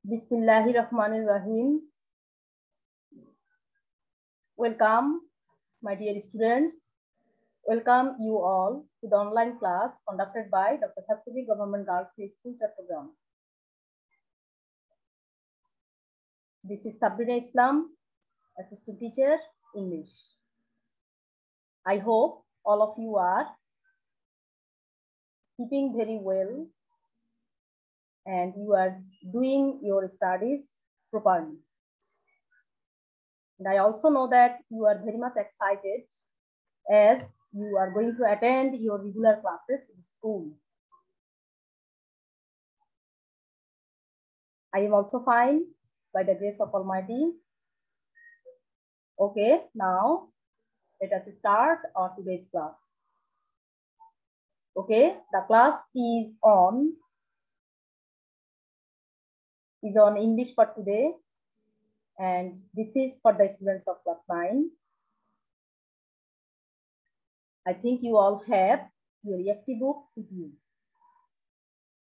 Bismillahirrahmanirrahim. Welcome, my dear students. Welcome you all to the online class conducted by Dr. Khastagir Government Girls High School, Chattogram. This is Sabrina Islam, Assistant Teacher, English. I hope all of you are keeping very well and you are doing your studies properly. And I also know that you are very much excited as you are going to attend your regular classes in school. I am also fine by the grace of Almighty. Okay, now let us start our today's class. Okay, the class is on English for today, and this is for the students of class 9. I think you all have your EFT book with you.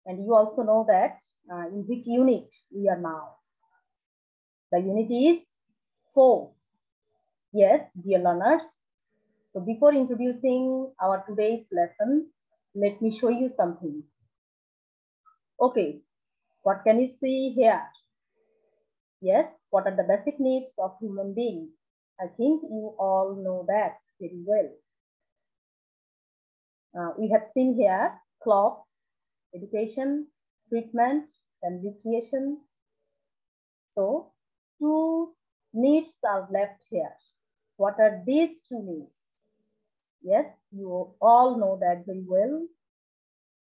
And you also know that in which unit we are now. The unit is 4. Yes, dear learners. So before introducing our today's lesson, let me show you something. Okay, what can you see here? Yes, what are the basic needs of human being? I think you all know that very well. We have seen here clothes, education, treatment, and recreation. So 2 needs are left here. What are these 2 needs? Yes, you all know that very well.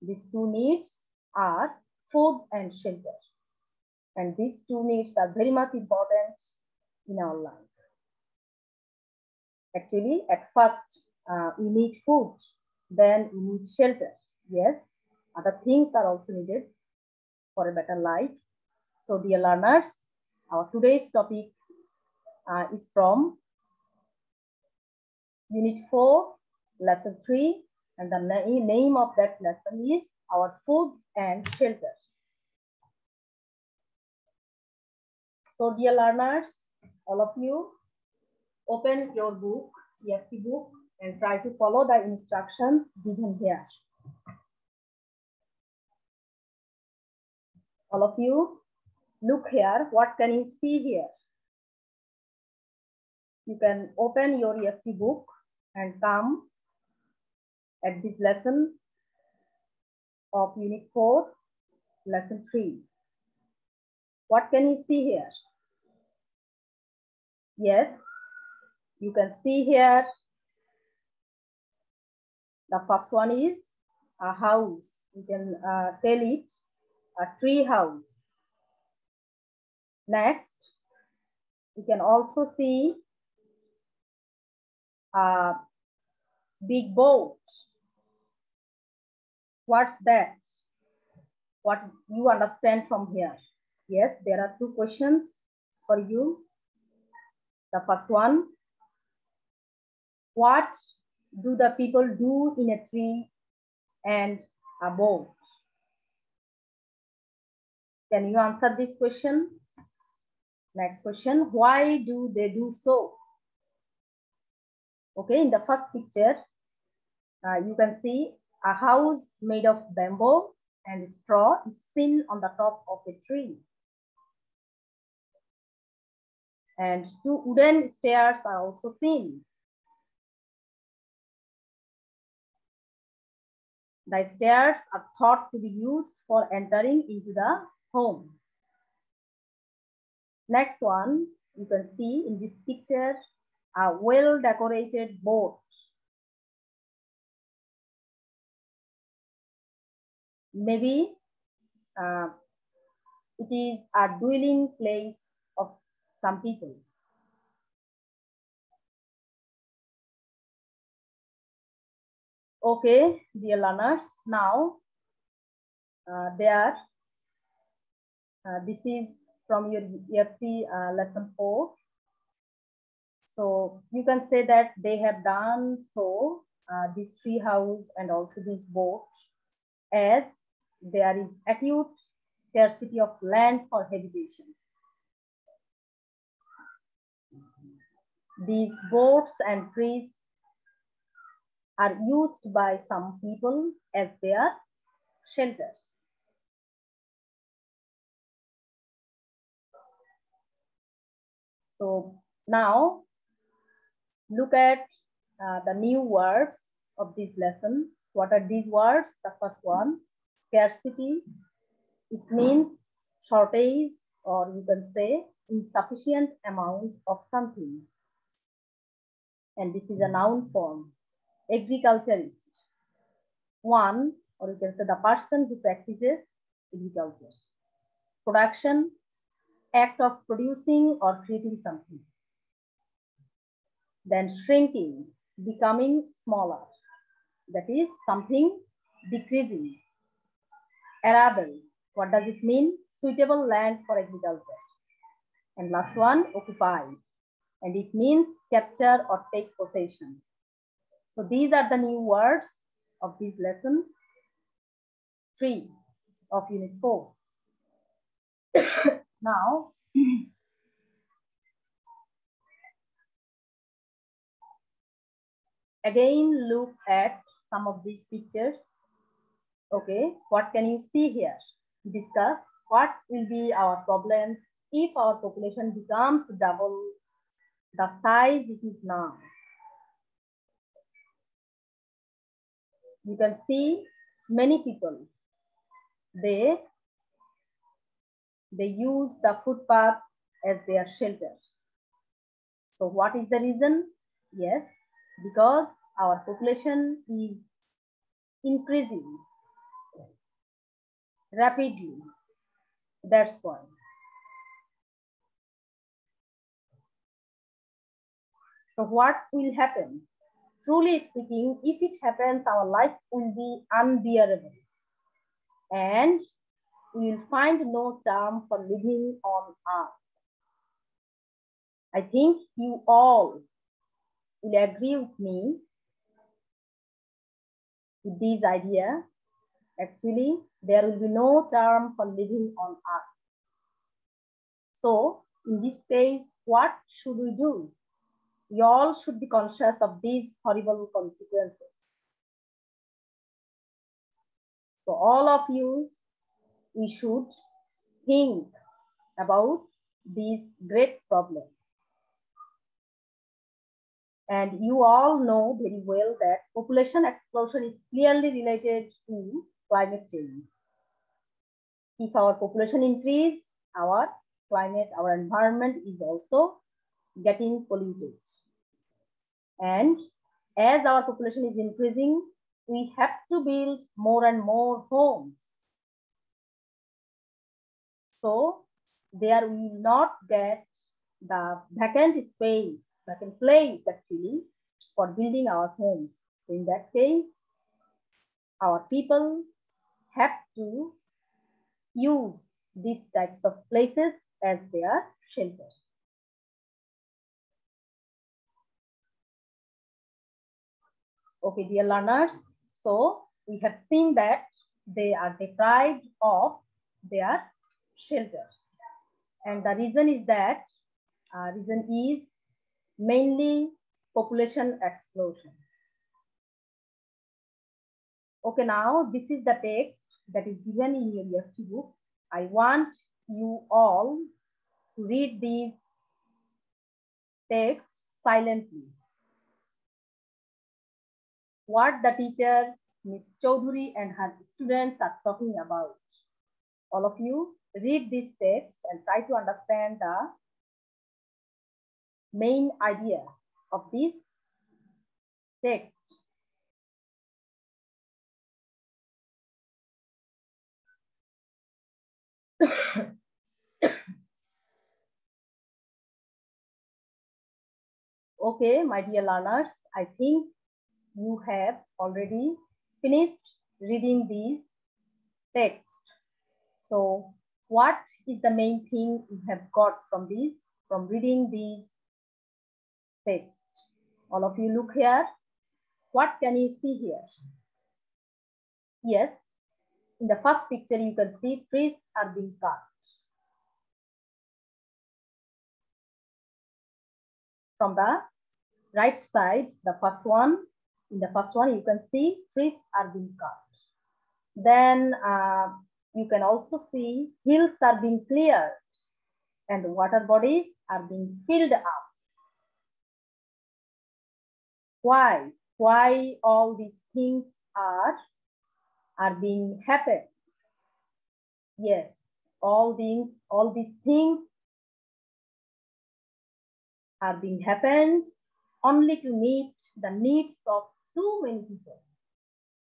These 2 needs are food and shelter. And these 2 needs are very much important in our life. Actually, at first, we need food, then we need shelter. Yes, other things are also needed for a better life. So, dear learners, our today's topic is from Unit 4, Lesson 3, and the name of that lesson is Our Food and Shelter. So, dear learners, all of you, open your book, EFT book, and try to follow the instructions given here. All of you, look here. What can you see here? You can open your EFT book and come at this lesson of Unit 4, Lesson 3. What can you see here? Yes, you can see here. The first one is a house. You can tell it a tree house. Next, you can also see a big boat. What's that? What you understand from here? Yes, there are 2 questions for you. The first one, what do the people do in a tree and a boat? Can you answer this question? Next question, why do they do so? Okay, in the first picture, you can see a house made of bamboo and straw is seen on the top of a tree. And 2 wooden stairs are also seen. The stairs are thought to be used for entering into the home. Next one, you can see in this picture, a well-decorated boat. Maybe it is a dwelling place of some people. Okay, dear learners, now this is from your EFT lesson 4. So you can say that they have done so, this tree house and also this boat, as there is acute scarcity of land for habitation. These boats and trees are used by some people as their shelter. So now look at the new words of this lesson. What are these words? The first one, scarcity. It means shortage, or you can say insufficient amount of something. And this is a noun form. Agriculturist. One, or you can say the person who practices agriculture. Production, act of producing or creating something. Then shrinking, becoming smaller. That is something decreasing. Arable, what does it mean? Suitable land for agriculture. And last one, occupy. And it means capture or take possession. So these are the new words of this lesson 3 of Unit 4. Now, again, look at some of these pictures. Okay, what can you see here? Discuss what will be our problems if our population becomes double the size it is now. You can see many people, they use the footpath as their shelter. So what is the reason? Yes, because our population is increasing rapidly. That's why. So what will happen? Truly speaking, if it happens, our life will be unbearable. And we will find no charm for living on earth. I think you all will agree with me with this idea. Actually, there will be no charm for living on earth. So, in this case, what should we do? We all should be conscious of these horrible consequences. So, all of you, we should think about these great problems. And you all know very well that population explosion is clearly related to climate change. If our population increase, our climate, our environment is also getting polluted. And as our population is increasing, we have to build more and more homes. So there we will not get the vacant space, vacant place actually for building our homes. So in that case, our people have to use these types of places as their shelter. Okay, dear learners, so we have seen that they are deprived of their shelter. And the reason is that, reason is mainly population explosion. Okay, now this is the text that is given in your EFT book. I want you all to read these texts silently. What the teacher, Ms. Chaudhary, and her students are talking about. All of you read this text and try to understand the main idea of this text. Okay, my dear learners, I think you have already finished reading these text. So what is the main thing you have got from this, from reading these text? All of you look here. What can you see here? Yes, In the first picture, you can see trees are being cut. From the right side, the first one, in the first one, you can see trees are being cut. Then you can also see hills are being cleared and water bodies are being filled up. Why? Why all these things are being happened? Yes, all these things are being happened only to meet the needs of too many people.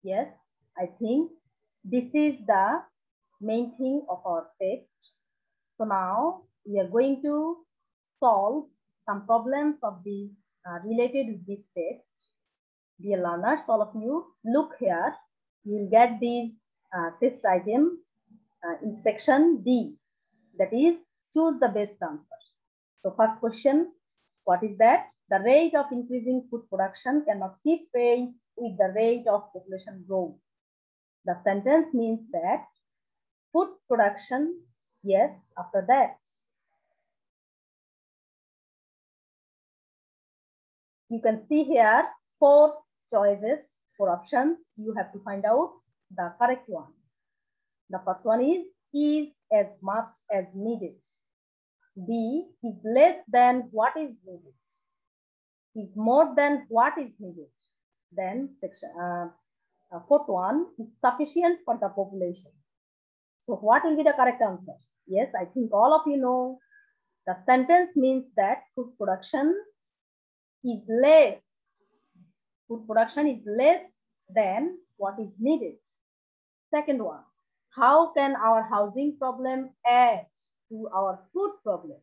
Yes, I think this is the main thing of our text. So now we are going to solve some problems of these related with this text. Dear learners, all of you, look here. You will get these test item in section D. That is, choose the best answer. So first question, what is that? The rate of increasing food production cannot keep pace with the rate of population growth. The sentence means that food production, yes, after that. You can see here 4 choices, 4 options. You have to find out the correct one. The first one is as much as needed. B is less than what is needed. Is more than what is needed. Then section fourth one is sufficient for the population. So what will be the correct answer? Yes, I think all of you know. The sentence means that food production is less. Food production is less than what is needed. Second one, how can our housing problem add to our food problem?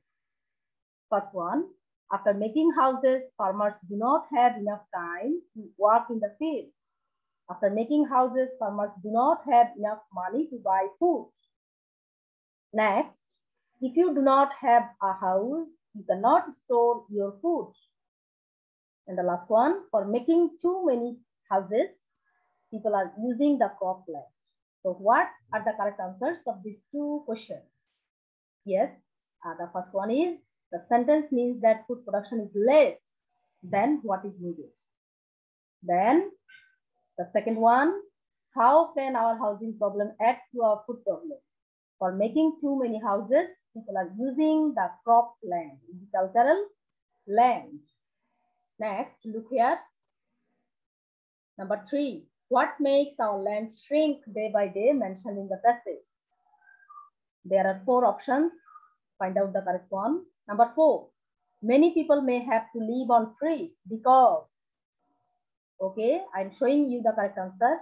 First one, after making houses, farmers do not have enough time to work in the field. After making houses, farmers do not have enough money to buy food. Next, if you do not have a house, you cannot store your food. And the last one, for making too many houses, people are using the cropland. So what are the correct answers of these 2 questions? Yes, the first one is, the sentence means that food production is less than what is needed. Then the second one, how can our housing problem add to our food problem? For making too many houses, people are using the crop land, agricultural land. Next, look here. Number 3, what makes our land shrink day by day mentioned in the passage? There are 4 options. Find out the correct one. Number 4, many people may have to live on trees because, okay, I'm showing you the correct answer.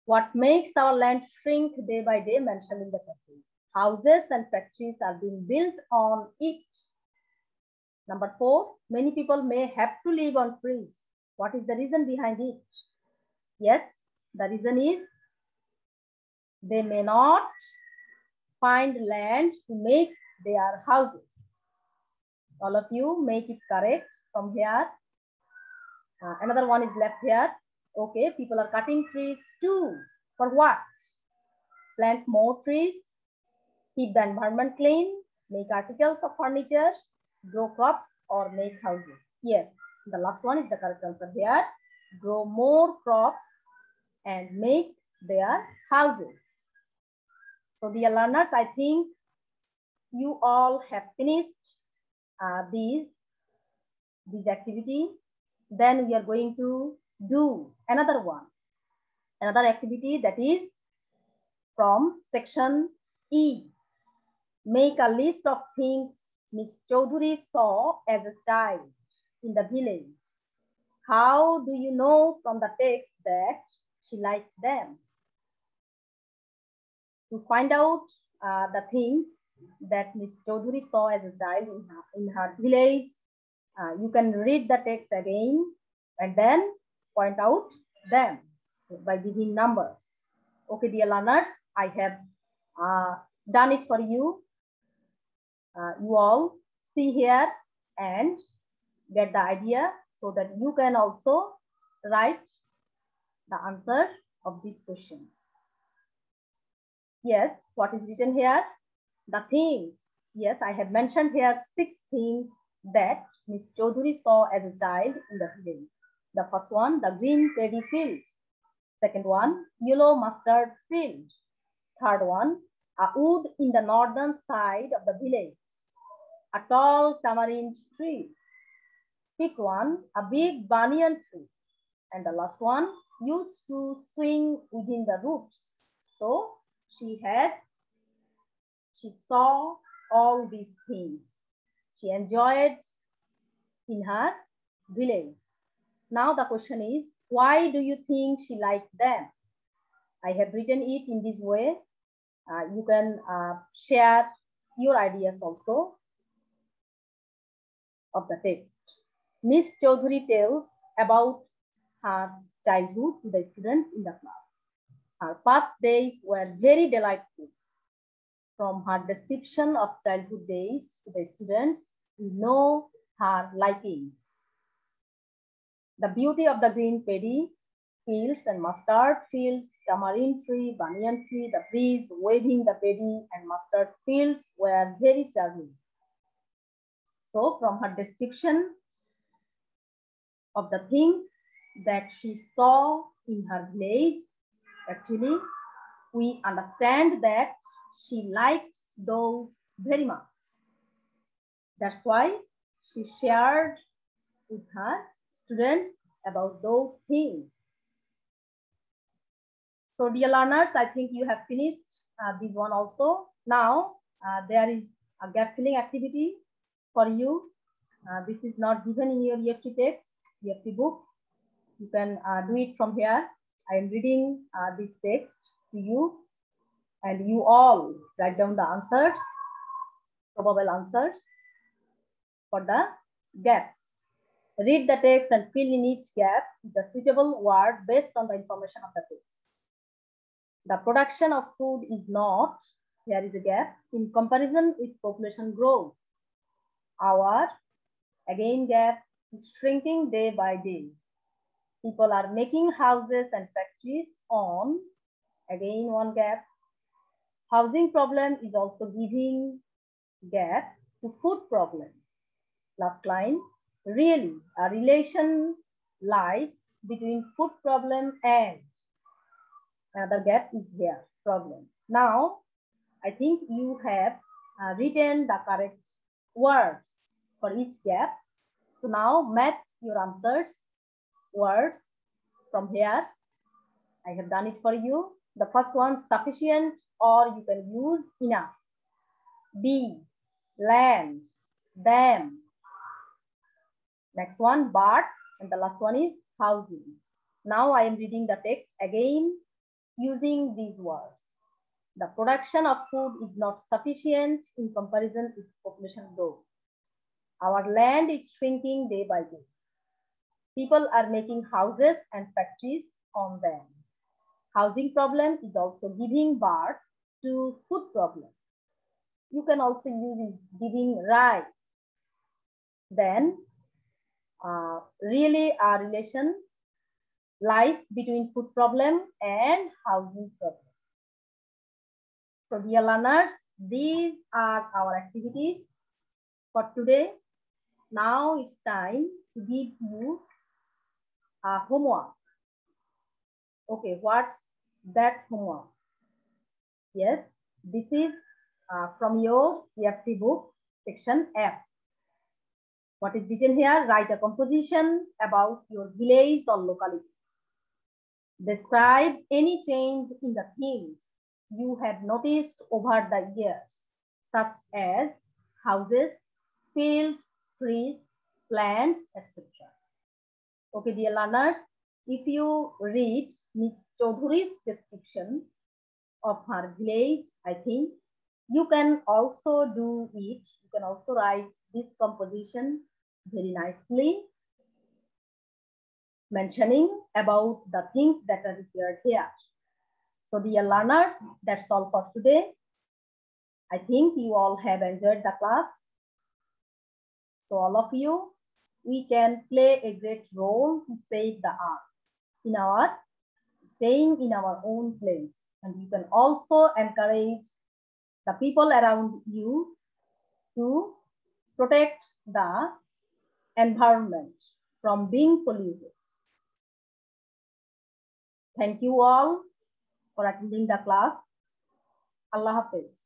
What makes our land shrink day by day mentioned in the passage? Houses and factories are being built on it. Number 4, many people may have to live on trees. What is the reason behind it? Yes, the reason is they may not find land to make their houses. All of you make it correct from here. Another one is left here. Okay, people are cutting trees too. For what? Plant more trees, keep the environment clean, make articles of furniture, grow crops, or make houses. Yes, the last one is the correct answer here. Grow more crops and make their houses. So dear learners, I think you all have finished this activity. Then we are going to do another one, another activity, that is from section E. Make a list of things Miss Chaudhary saw as a child in the village. How do you know from the text that she liked them? To find out the things that Miss Chaudhary saw as a child in her village, you can read the text again and then point out them by giving numbers. Okay, dear learners, I have done it for you. You all see here and get the idea so that you can also write the answer of this question. Yes, what is written here? The things. Yes, I have mentioned here 6 things that Miss Chaudhary saw as a child in the village. The first one, the green paddy field. Second one, yellow mustard field. Third one, a wood in the northern side of the village. A tall tamarind tree. Fifth one, a big banyan tree. And the last one, used to swing within the roots. So she saw all these things. She enjoyed in her village. Now the question is, why do you think she liked them? I have written it in this way. You can share your ideas also of the text. Miss Chaudhary tells about her childhood to the students in the class. Her past days were very delightful. From her description of childhood days to the students, we know her likings. The beauty of the green paddy fields and mustard fields, tamarind tree, banyan tree, the breeze waving the paddy and mustard fields were very charming. So from her description of the things that she saw in her village, actually, we understand that she liked those very much. That's why she shared with her students about those things. So dear learners, I think you have finished this one also. Now there is a gap filling activity for you. This is not given in your EFT text, EFT book. You can do it from here. I am reading this text to you, and you all write down the answers, probable answers for the gaps. Read the text and fill in each gap with the suitable word based on the information of the text. The production of food is not, here is a gap, in comparison with population growth. Our, again gap, is shrinking day by day. People are making houses and factories on, again one gap. Housing problem is also giving gap to food problem. Last line, really a relation lies between food problem and another gap is here, problem. Now, I think you have written the correct words for each gap. So now match your answers, words from here. I have done it for you. The first one, sufficient, or you can use enough. B, land, dam. Next one, birth, and the last one is housing. Now I am reading the text again using these words. The production of food is not sufficient in comparison with population growth. Our land is shrinking day by day. People are making houses and factories on them. Housing problem is also giving birth to food problem. You can also use is giving rise. Then really a relation lies between food problem and housing problem. So dear learners, these are our activities for today. Now it's time to give you a homework. Okay, what's that homework? Yes, this is from your EFT book, section F. What is written here? Write a composition about your village or locality. Describe any change in the things you have noticed over the years, such as houses, fields, trees, plants, etc. Okay, dear learners, if you read Miss Chaudhary's description of her village, I think you can also do it. You can also write this composition very nicely, mentioning about the things that are required here. So dear learners, that's all for today. I think you all have enjoyed the class. So all of you, we can play a great role to save the earth in our staying in our own place. And you can also encourage the people around you to protect the environment from being polluted. Thank you all for attending the class. Allah Hafiz.